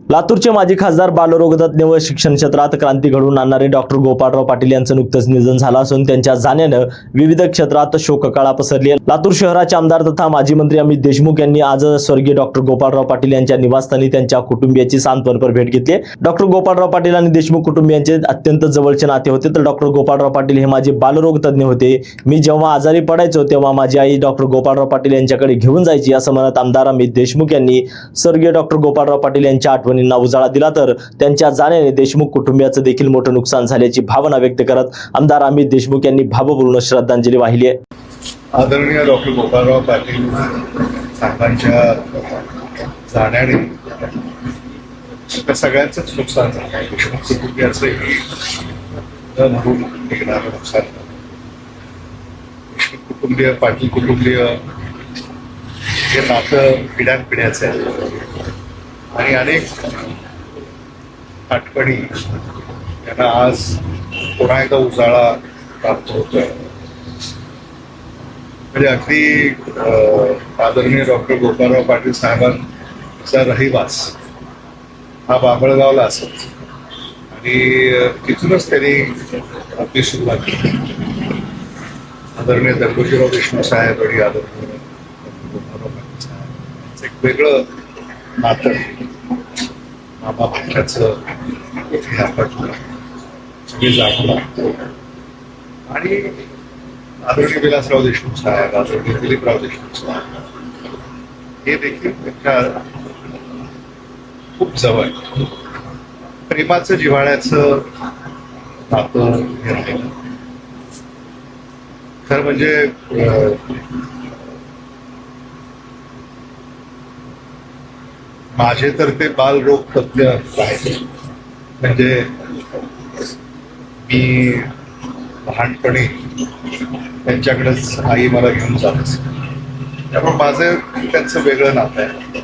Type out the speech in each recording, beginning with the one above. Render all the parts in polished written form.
लातूरचे माजी खासदार बालरोगतज्ञ व शिक्षण क्षेत्रात क्रांती घडवून आणणारे डॉक्टर गोपाळराव पाटील यांचं नुकतंच निधन झालं असून त्यांच्या जाण्यानं विविध क्षेत्रात शोककळा पसरली आहे। लातूर शहराचे आमदार तथा माजी मंत्री अमित देशमुख यांनी आज स्वर्गीय डॉक्टर गोपाळराव पाटील यांच्या निवासस्थानी त्यांच्या कुटुंबियाची सांत्वनपर भेट घेतली। डॉक्टर गोपाळराव पाटील आणि देशमुख कुटुंबियांचे अत्यंत जवळचे नाते होते। तर डॉक्टर गोपाळराव पाटील हे माझे बालरोगतज्ञ होते। मी जेव्हा आजारी पडायचो तेव्हा माझी आई डॉक्टर गोपाळराव पाटील यांच्याकडे घेऊन जायची असं म्हणत आमदार अमित देशमुख यांनी स्वर्गीय डॉक्टर गोपाळराव पाटील यांच्या आठवणींना उजाळा दिला। तर त्यांच्या जाण्याने देशमुख कुटुंबियाचं देखील मोठं नुकसान झाल्याची भावना व्यक्त करत आमदार अमित देशमुख यांनी भावपूर्ण श्रद्धांजली वाहिली आहे। आदरणीय डॉक्टर गोपाळराव पाटील साहेबांच्या जाण्याने सगळ्यांचंच नुकसान झालं। देशमुख कुटुंबियाचंही भरून निघणारं नुकसान झालं। देशमुख कुटुंबीय पाटील कुटुंबीय हे नातं पिढ्यानपिढ्याचं आहे आणि अनेक आठवणी यांना आज पुन्हा एकदा उजाळा प्राप्त होतोय। म्हणजे अगदी आदरणीय डॉक्टर गोपाळराव पाटील साहेबांचा रहिवास हा बाभळगावला असत आणि तिथूनच त्यांनी आपली सुरुवात केली। आदरणीय दत्तोजीराव देशमुख साहेब आणि आदरणीय गोपाळराव पाटील साहेब एक वेगळं नातं मामा भाच्याचं इथे आपण सगळे जाणलं आणि आदरणीय विलासराव देशमुख साहेब आदरणीय दिलीपराव देशमुख साहेब हे देखील त्यांच्या खूप जवळ प्रेमाचं जिव्हाळ्याचं नातं हे राहिलं। खरं म्हणजे माझे तर ते बालरोग तज्ञ राहिले। म्हणजे मी लहानपणी त्यांच्याकडेच आई मला घेऊन जात असे, त्यामुळे माझं त्यांचं वेगळं नातं आहे।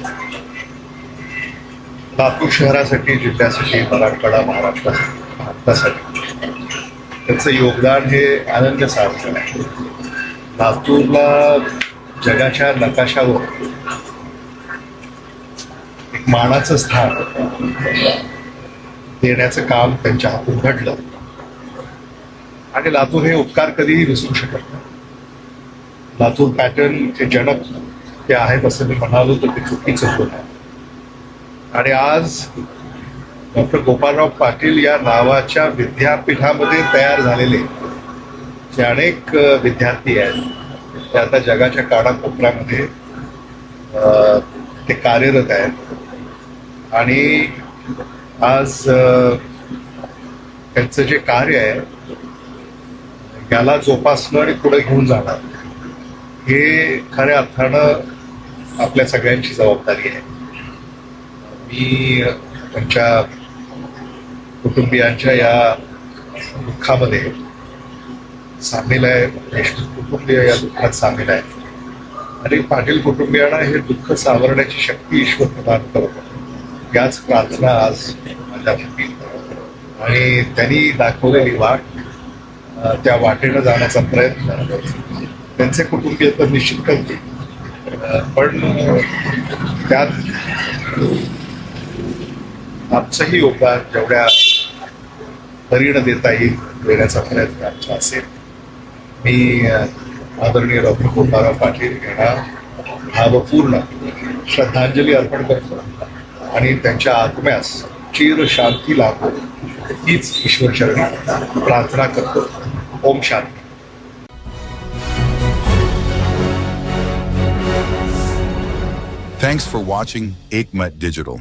लातूर शहरासाठी जिल्ह्यासाठी मराठवाडा महाराष्ट्रासाठी भारतासाठी त्यांचं योगदान हे अनन्यसाधारण आहे। लातूरला जगाच्या नकाशावर एक मानाचं स्थान देण्याचं काम त्यांच्या हातून घडलं आणि लातूर हे उपकार कधीही विसरू शकत नाही। लातूर पॅटर्न चे जनक ते आहेत असं मी म्हणालो तर ते चुकीचं होत आहे। आणि आज डॉक्टर गोपाळराव पाटील या नावाच्या विद्यापीठामध्ये तयार झालेले जे अनेक विद्यार्थी आहेत ते आता जगाच्या कानाकोपऱ्यामध्ये ते कार्यरत आहेत आणि आज त्यांचं जे कार्य आहे याला जोपासणं आणि पुढे घेऊन जाणं हे खऱ्या अर्थानं आपल्या सगळ्यांची जबाबदारी आहे। मी त्यांच्या कुटुंबियांच्या या दुःखामध्ये सामील आहे, देशमुख कुटुंबीय या दुःखात सामील आहे आणि पाटील कुटुंबियांना हे दुःख सावरण्याची शक्ती ईश्वर प्रदान करतो याच प्रार्थना आज माझ्यासाठी आणि त्यांनी दाखवलेली वाट त्या वाटेनं जाण्याचा प्रयत्न त्यांचे कुटुंबीय तर निश्चित करतील, पण त्यात आमचंही योगदान जेवढ्या परीनं देता येईल देण्याचा प्रयत्न आमचा असेल। मी आदरणीय डॉक्टर गोपाळराव पाटील यांना भावपूर्ण श्रद्धांजली अर्पण करतो आणि त्यांच्या आत्म्यास चिर शांती लाभो हीच ईश्वरचरणी प्रार्थना करतो। Om Shanti. Thanks for watching Ekmat Digital.